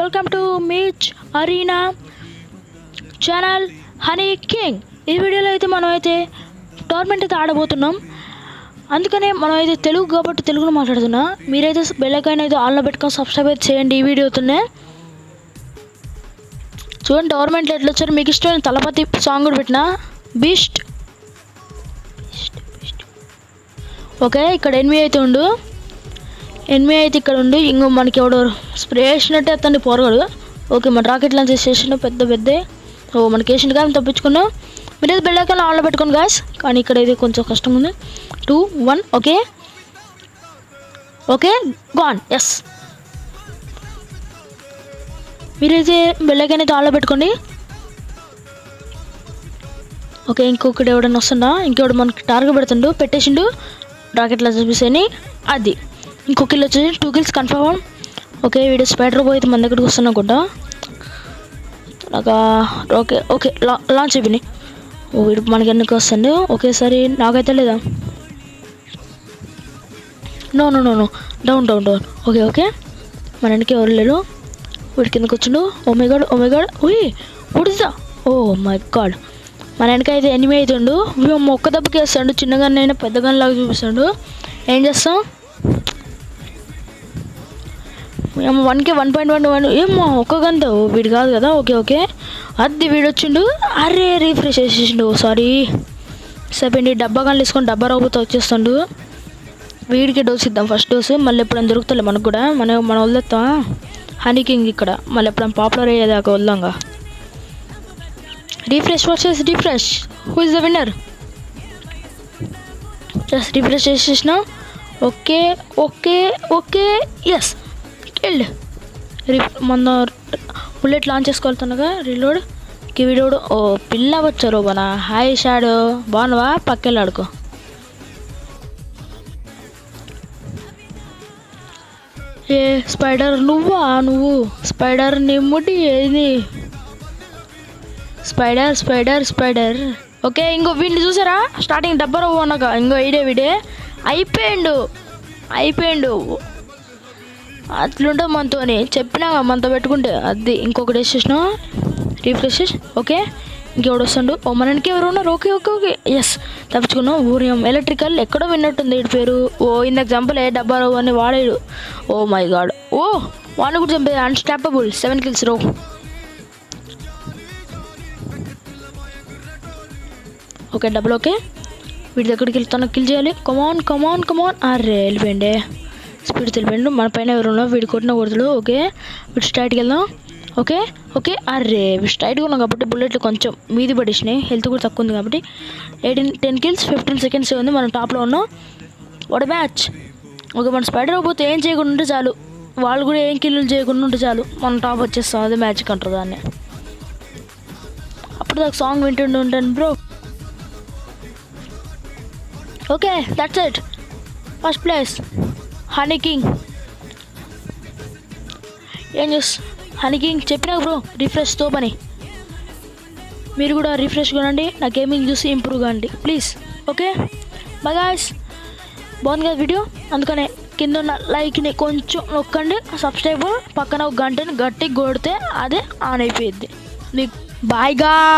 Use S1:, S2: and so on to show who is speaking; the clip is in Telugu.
S1: వెల్కమ్ టు మీచ్ అరీనా ఛానల్ హనీ కింగ్. ఈ వీడియోలో అయితే మనం అయితే టోర్నమెంట్ అయితే ఆడబోతున్నాం. అందుకనే మనం అయితే తెలుగు కాబట్టి తెలుగులో మాట్లాడుతున్నా. మీరైతే బెల్ ఐకాన్ అయితే ఆన్లో పెట్టుకొని సబ్స్క్రైబ్ అయితే చేయండి. ఈ వీడియోతోనే చూడండి టోర్నమెంట్లో ఎట్లా వచ్చారు. మీకు ఇష్టమైన తలపతి సాంగ్ కూడా పెట్టిన బీస్ట్. ఓకే, ఇక్కడ ఎనిమిది అయితే ఉండు. ఎనిమిది అయితే ఇక్కడ ఉండు. ఇంకో మనకి ఎవడో స్ప్రే వేసినట్టే అతన్ని పోరగాడు. ఓకే, మన రాకెట్ లాంచ్ చేసిన పెద్ద ఓ మనకి వేసిన కానీ తప్పించుకున్నాం. మీరైతే బెల్ ఐకాన్ ఆన్లో పెట్టుకోండి గాయస్. కానీ ఇక్కడ అయితే కొంచెం కష్టంగా ఉంది. 2, 1 ఓకే ఓకే గాన్. ఎస్, మీరైతే బెల్ ఐకాన్ అయితే ఆన్లో పెట్టుకోండి. ఓకే, ఇంకొకటి ఎవడన్నా వస్తుందా? ఇంకొకటి మనకి టార్గెట్ పెడుతుండు, పెట్టేసిండు. రాకెట్ లాంచ్ చూసేని అది ఇంకో కిల్ వచ్చేసి 2 kills confirm. Okay, video spider పోయి మన దగ్గరికి వస్తున్నా అనుకుంటా. ఓకే ఓకే లాంచ్ అయిపోయినాయి. ఓ వీడు మనకి ఎందుకు వస్తుంది? ఓకే సరే, నాకైతే లేదా. No no no no down down down. Okay okay, మన వెనక ఎవరు లేరు. వీడి కిందకి వచ్చిండు. ఓ మై గాడ్ ఓయ్ ఉడిదా. ఓ మై గాడ్, మన వెనక అయితే ఎనిమిది అయితే ఉండు. ఒక్క దెబ్బకి వేస్తాడు. చిన్నగానైనా పెద్దగానే లాగా చూపిస్తాడు. ఏం చేస్తాం? 1K 1.1 ఏమో ఒక్క గంట. వీడు కాదు కదా. ఓకే ఓకే, అది వీడు వచ్చిండు. అరే రీఫ్రెష్ చేసేసిండు. సారీ సరిపోయింది. డబ్బా కానీ తీసుకొని డబ్బా రాబోతే వచ్చేస్తుండు. వీడికి డోస్ ఇద్దాం ఫస్ట్ డోసు. మళ్ళీ ఎప్పుడైనా దొరుకుతలే మనకు కూడా. మనం వదిలేస్తాం హనీ కింగ్ ఇక్కడ. మళ్ళీ ఎప్పుడైనా పాపులర్ అయ్యేదాకా వద్దాంగా. Refresh versus refresh. Who is the winner? Just refresh చేసేసిన. Okay okay okay yes killed. మన బుల్లెట్ లాంచ్ చేసుకోవాలతున్నాగా. రీలోడ్ వీడోడు. ఓ పిల్ల వచ్చారు మన. హాయ్ షాడో, బాగున్నావా? పక్కెళ్ళి ఆడుకో. ఏ స్పైడర్ నువ్వా? నువ్వు స్పైడర్ నీ ముడి ఏది? స్పైడర్. ఓకే, ఇంకో వీడిని చూసారా? స్టార్టింగ్ డబ్బర్ అన్నాక ఇంకో వీడే అయిపోయిండు. అట్లుంటుంది మనతోని. చెప్పినా మనతో పెట్టుకుంటే అది. ఇంకొకటి వేసేసిన రీఫ్రెష్. ఓకే, ఇంకెవడు వస్తుండు? ఓ మనకి ఎవరు ఉన్నారు? ఓకే ఓకే ఓకే ఎస్, తప్పించుకున్నాం. ఊరియం ఎలక్ట్రికల్ ఎక్కడో విన్నట్టుంది వీడి పేరు. ఓ ఇన్ ఎగ్జాంపుల్ డబ్బా రో అని వాడాడు. ఓ మై గాడ్, ఓ వాడిని కూడా చంపే. అన్స్టాపబుల్ 7 kills రో. Okay double. ఓకే, వీడి దగ్గరికి వెళ్తాను, కిల్ చేయాలి. కమాన్. అరే వెళ్ళిపోయిండే. స్పీడ్ తెలిపోయిండు. మన పైన ఎవరు ఉన్నా వీడి కొట్టిన కొడుతుడు. ఓకే, వీడు స్ట్రైట్కి వెళ్దాం. ఓకే అరే వీడు స్ట్రైట్గా ఉన్నాం కాబట్టి బుల్లెట్లు కొంచెం మీది పడేసినాయి. హెల్త్ కూడా తక్కువ ఉంది కాబట్టి 10 kills 15 seconds ఉంది. మనం టాప్లో ఉన్నాం. What match. ఓకే, మన స్పైడర్ అయిపోతే ఏం చేయకుండా ఉంటే చాలు. వాళ్ళు కూడా ఏం కిల్లు చేయకుండా ఉంటే చాలు, మనం టాప్ వచ్చేస్తాం. అదే మ్యాచ్ అంటారు దాన్ని. అప్పుడు దాకా సాంగ్ వింటుంటాను bro. Okay that's it. First place Honey King. ఏం చేస్తా హనీ కింగ్ చెప్పినా బ్రో, రిఫ్రెష్ తోపని. మీరు కూడా రిఫ్రెష్ కొనండి, నా గేమింగ్ చూసి ఇంప్రూవ్ కాండి ప్లీజ్. Okay by guys. బాగుంది కదా వీడియో? అందుకనే కింద ఉన్న లైక్ని కొంచెం నొక్కండి. సబ్స్క్రైబ్ పక్కన ఒక గంటని గట్టిగా కొడితే అదే ఆన్ అయిపోయిద్ది మీకు. బాయ్ గా.